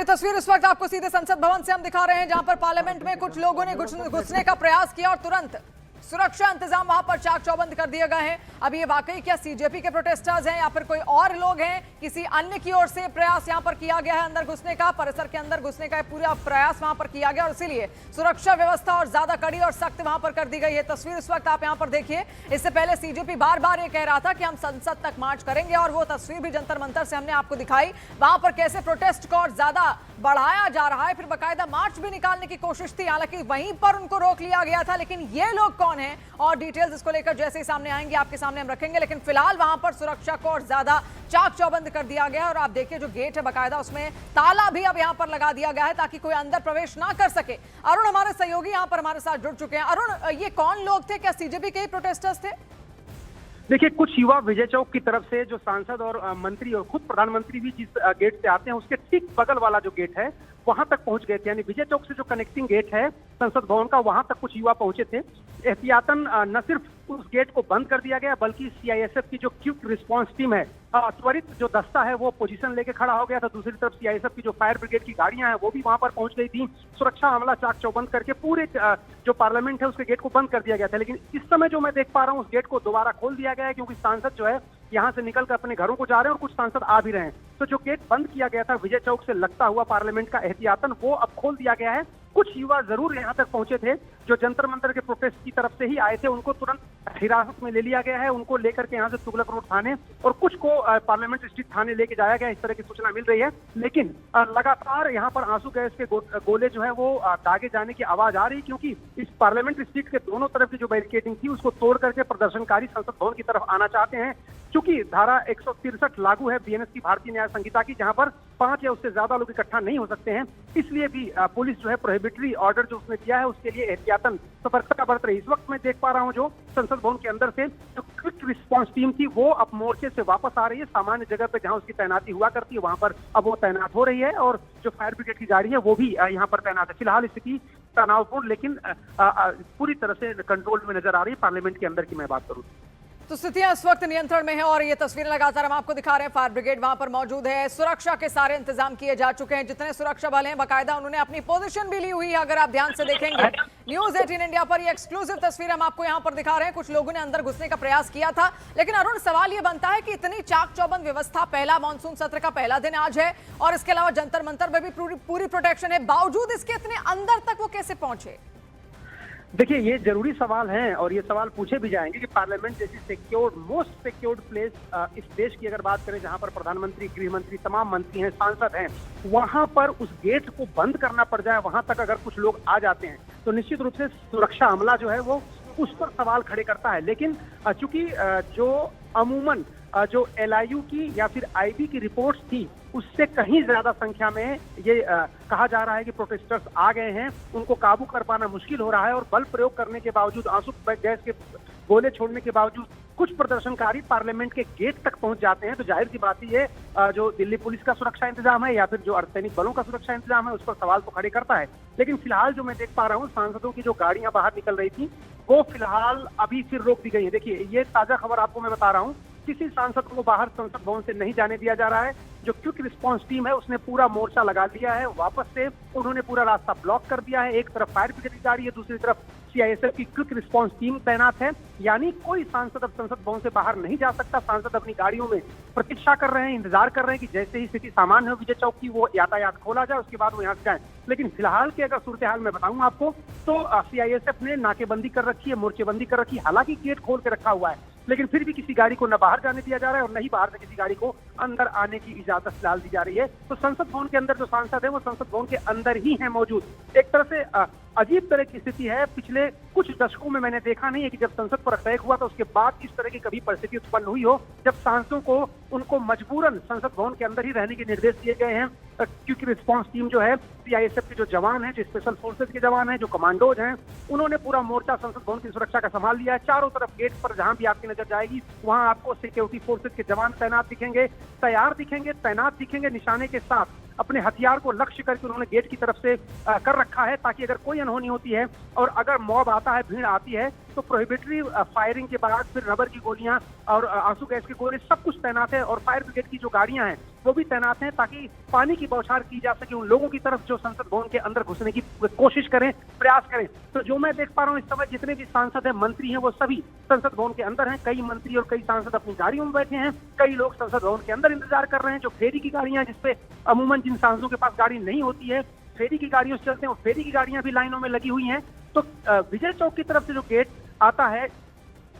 और ये तस्वीर इस वक्त आपको सीधे संसद भवन से हम दिखा रहे हैं, जहां पर पार्लियामेंट में कुछ लोगों ने घुसने का प्रयास किया और तुरंत सुरक्षा इंतजाम वहां पर चाक चौबंद कर दिए गए हैं। अब ये वाकई क्या सीजेपी के प्रोटेस्टर्स हैं या फिर कोई और लोग हैं, किसी अन्य की ओर से प्रयास यहां पर किया गया है अंदर घुसने का, परिसर के अंदर घुसने का पूरा प्रयास वहां पर किया गया और इसीलिए सुरक्षा व्यवस्था और ज्यादा कड़ी और सख्त वहां पर कर दी गई है। तस्वीर इस वक्त आप यहां पर देखिए। इससे पहले सीजेपी बार बार ये कह रहा था कि हम संसद तक मार्च करेंगे और वो तस्वीर भी जंतर मंतर से हमने आपको दिखाई, वहां पर कैसे प्रोटेस्ट को और ज्यादा बढ़ाया जा रहा है, फिर बाकायदा मार्च भी निकालने की कोशिश थी, हालांकि वहीं पर उनको रोक लिया गया था। लेकिन ये लोग कौन हैं और डिटेल्स इसको लेकर जैसे ही सामने आएंगे आपके सामने हम रखेंगे। लेकिन फिलहाल वहां पर सुरक्षा को और ज्यादा चाक चौबंद कर दिया गया है और आप देखिए जो गेट है बाकायदा उसमें ताला भी अब यहां पर लगा दिया गया है ताकि कोई अंदर प्रवेश ना कर सके। अरुण हमारे सहयोगी यहां पर हमारे साथ जुड़ चुके हैं। अरुण, ये कौन लोग थे, क्या सीजेपी के ही प्रोटेस्टर्स थे? देखिए, कुछ युवा विजय चौक की तरफ से जो सांसद और मंत्री और खुद प्रधानमंत्री भी जिस गेट से आते हैं उसके ठीक बगल वाला जो गेट है वहां तक पहुंच गए थे। यानी विजय चौक से जो कनेक्टिंग गेट है संसद भवन का, वहां तक कुछ युवा पहुंचे थे। एहतियातन न सिर्फ उस गेट को बंद कर दिया गया बल्कि सीआईएसएफ की जो क्विक रिस्पांस टीम है, त्वरित जो दस्ता है वो पोजीशन लेके खड़ा हो गया था। दूसरी तरफ सीआईएसएफ की जो फायर ब्रिगेड की गाड़ियां हैं वो भी वहां पर पहुंच गई थी। सुरक्षा अमला चाक चौबंद करके पूरे जो पार्लियामेंट है उसके गेट को बंद कर दिया गया था। लेकिन इस समय जो मैं देख पा रहा हूँ उस गेट को दोबारा खोल दिया गया है क्योंकि सांसद जो है यहाँ से निकलकर अपने घरों को जा रहे हैं और कुछ सांसद आ भी रहे हैं। तो जो गेट बंद किया गया था विजय चौक से लगता हुआ पार्लियामेंट का एहतियातन, वो अब खोल दिया गया है। कुछ युवा जरूर यहाँ तक पहुंचे थे जो जंतर मंतर के प्रोटेस्ट की तरफ से ही आए थे, उनको तुरंत हिरासत में ले लिया गया है। उनको लेकर के यहाँ से तुगलक रोड थाने और कुछ को पार्लियामेंट स्ट्रीट थाने लेके जाया गया, इस तरह की सूचना मिल रही है। लेकिन लगातार यहाँ पर आंसू गैस के गोले जो है वो दागे जाने की आवाज आ रही, क्योंकि इस पार्लियामेंट स्ट्रीट के दोनों तरफ की जो बैरिकेडिंग थी उसको तोड़ करके प्रदर्शनकारी संसद भवन की तरफ आना चाहते हैं। चूंकि धारा 163 लागू है बीएनएस की भारतीय न्याय संहिता की, जहां पर 5 या उससे ज्यादा लोग इकट्ठा नहीं हो सकते हैं, इसलिए भी पुलिस जो है प्रोहिबिटरी ऑर्डर जो उसने दिया है उसके लिए एहतियातन सतर्कता बरत रही। इस वक्त मैं देख पा रहा हूं जो संसद भवन के अंदर से जो क्विक रिस्पांस टीम थी वो अब मोर्चे से वापस आ रही है। सामान्य जगह पे जहां उसकी तैनाती हुआ करती है वहां पर अब वो तैनात हो रही है और जो फायर ब्रिगेड की गाड़ी है वो भी यहाँ पर तैनात है। फिलहाल स्थिति तनावपूर्ण लेकिन पूरी तरह से कंट्रोल में नजर आ रही है पार्लियामेंट के अंदर की मैं बात करूँ तो स्थितियां इस वक्त नियंत्रण में है और ये तस्वीरें लगातार हम आपको दिखा रहे हैं। फायर ब्रिगेड वहां पर मौजूद है, सुरक्षा के सारे इंतजाम किए जा चुके हैं। जितने सुरक्षा बल हैं बाकायदा उन्होंने अपनी पोजीशन भी ली हुई है। अगर आप ध्यान से देखेंगे न्यूज 18 इंडिया पर ये एक्सक्लूसिव तस्वीर हम आपको यहां पर दिखा रहे हैं। कुछ लोगों ने अंदर घुसने का प्रयास किया था, लेकिन अरुण सवाल ये बनता है कि इतनी चाक चौबंद व्यवस्था, पहला मानसून सत्र का पहला दिन आज है और इसके अलावा जंतर मंतर में भी पूरी प्रोटेक्शन है, बावजूद इसके इतने अंदर तक वो कैसे पहुंचे? देखिए, ये जरूरी सवाल हैं और ये सवाल पूछे भी जाएंगे कि पार्लियामेंट जैसी सिक्योर्ड, मोस्ट सिक्योर्ड प्लेस इस देश की अगर बात करें, जहां पर प्रधानमंत्री, गृह मंत्री, तमाम मंत्री हैं, सांसद हैं, वहां पर उस गेट को बंद करना पड़ जाए, वहां तक अगर कुछ लोग आ जाते हैं तो निश्चित रूप से सुरक्षा अमला जो है वो उस पर सवाल खड़े करता है। लेकिन चूंकि जो अमूमन जो एलआईयू की या फिर आईबी की रिपोर्ट्स थी उससे कहीं ज्यादा संख्या में ये कहा जा रहा है कि प्रोटेस्टर्स आ गए हैं, उनको काबू कर पाना मुश्किल हो रहा है और बल प्रयोग करने के बावजूद, आंसू गैस के गोले छोड़ने के बावजूद कुछ प्रदर्शनकारी पार्लियामेंट के गेट तक पहुंच जाते हैं। तो जाहिर सी बात है जो दिल्ली पुलिस का सुरक्षा इंतजाम है या फिर जो अर्धसैनिक बलों का सुरक्षा इंतजाम है उस पर सवाल तो खड़े करता है। लेकिन फिलहाल जो मैं देख पा रहा हूँ, सांसदों की जो गाड़ियां बाहर निकल रही थी वो फिलहाल अभी फिर रोक दी गई है। देखिए, ये ताजा खबर आपको मैं बता रहा हूँ, किसी सांसद को बाहर संसद भवन से नहीं जाने दिया जा रहा है। जो क्विक रिस्पांस टीम है उसने पूरा मोर्चा लगा दिया है, वापस से उन्होंने पूरा रास्ता ब्लॉक कर दिया है। एक तरफ फायर ब्रिगेड की गाड़ी है, दूसरी तरफ सीआईएसएफ की क्विक रिस्पांस टीम तैनात है। यानी कोई सांसद अब संसद भवन से बाहर नहीं जा सकता। सांसद अपनी गाड़ियों में प्रतीक्षा कर रहे हैं, इंतजार कर रहे हैं कि जैसे ही स्थिति सामान्य हो विजय चौक की, वो यातायात खोला जाए, उसके बाद वो यहाँ से जाए। लेकिन फिलहाल की अगर सूरत हाल मैं बताऊं आपको तो सीआईएसएफ ने नाकेबंदी कर रखी है, मोर्चेबंदी कर रखी है। हालांकि गेट खोल के रखा हुआ है लेकिन फिर भी किसी गाड़ी को न बाहर जाने दिया जा रहा है और न ही बाहर से किसी गाड़ी को अंदर आने की इजाजत फिलहाल दी जा रही है। तो संसद भवन के अंदर जो सांसद है वो संसद भवन के अंदर ही है मौजूद। एक तरह से अजीब तरह की स्थिति है। पिछले कुछ दशकों में मैंने देखा नहीं है कि जब संसद पर अटैक हुआ तो उसके बाद इस तरह की कभी परिस्थिति उत्पन्न हुई हो जब सांसदों को उनको मजबूरन संसद भवन के अंदर ही रहने के निर्देश दिए गए हैं। क्योंकि रिस्पांस टीम जो है, सीआईएसएफ के जो जवान हैं, जो स्पेशल फोर्सेज के जवान हैं, जो कमांडोज हैं, उन्होंने पूरा मोर्चा संसद भवन की सुरक्षा का संभाल लिया है। चारों तरफ गेट पर जहां भी आपकी नजर जाएगी वहां आपको सिक्योरिटी फोर्सेज के जवान तैनात दिखेंगे, तैयार दिखेंगे, तैनात दिखेंगे, निशाने के साथ अपने हथियार को लक्ष्य करके उन्होंने गेट की तरफ से कर रखा है ताकि अगर कोई अनहोनी होती है और अगर मॉब आता है, भीड़ आती है, तो तो प्रोहिबिटरी फायरिंग के बाद फिर रबर की गोलियां और आंसू गैस के गोले सब कुछ तैनात है, और फायर ब्रिगेड की जो गाड़ियां हैं वो भी तैनात हैं, ताकि पानी की बौछार की जा सके उन लोगों की तरफ जो संसद भवन के अंदर घुसने की कोशिश करें, प्रयास करें। तो जो मैं देख पा रहा हूँ इस समय जितने भी सांसद हैं, मंत्री हैं, वो सभी संसद भवन के अंदर हैं। कई मंत्री और कई सांसद अपनी गाड़ियों में बैठे हैं, कई लोग संसद भवन के अंदर इंतजार कर रहे हैं। जो फेरी की गाड़ियां, जिसपे अमूमन जिन सांसदों के पास गाड़ी नहीं होती है, फेरी की गाड़ियों से चलते हैं, और फेरी की गाड़ियां भी लाइनों में लगी हुई हैं। तो विजय चौक की तरफ से जो गेट आता है,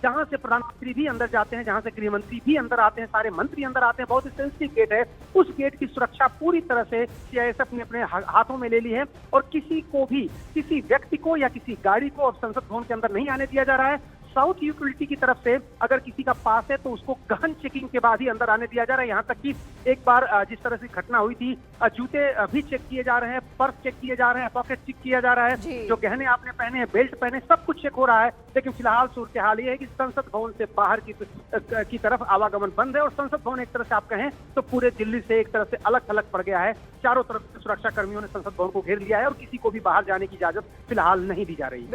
जहां से प्रधानमंत्री भी अंदर जाते हैं, जहां से गृह मंत्री भी अंदर आते हैं, सारे मंत्री अंदर आते हैं, बहुत ही सेंसिटिव गेट है, उस गेट की सुरक्षा पूरी तरह से सीआईएसएफ ने अपने हाथों में ले ली है, और किसी को भी, किसी व्यक्ति को या किसी गाड़ी को अब संसद भवन के अंदर नहीं आने दिया जा रहा है। साउथ यूटिलिटी की तरफ से अगर किसी का पास है तो उसको गहन चेकिंग के बाद ही अंदर आने दिया जा रहा है। यहाँ तक कि एक बार जिस तरह से घटना हुई थी, जूते भी चेक किए जा रहे हैं, पर्स चेक किए जा रहे हैं, पॉकेट चेक किया जा रहा है, जो गहने आपने पहने हैं, बेल्ट पहने, सब कुछ चेक हो रहा है। लेकिन फिलहाल सूरत हाल ये है कि संसद भवन से बाहर की तरफ आवागमन बंद है, और संसद भवन एक तरह से आप कहें तो पूरे दिल्ली से एक तरह से अलग थलग पड़ गया है। चारों तरफ से सुरक्षा कर्मियों ने संसद भवन को घेर लिया है, और किसी को भी बाहर जाने की इजाजत फिलहाल नहीं दी जा रही है।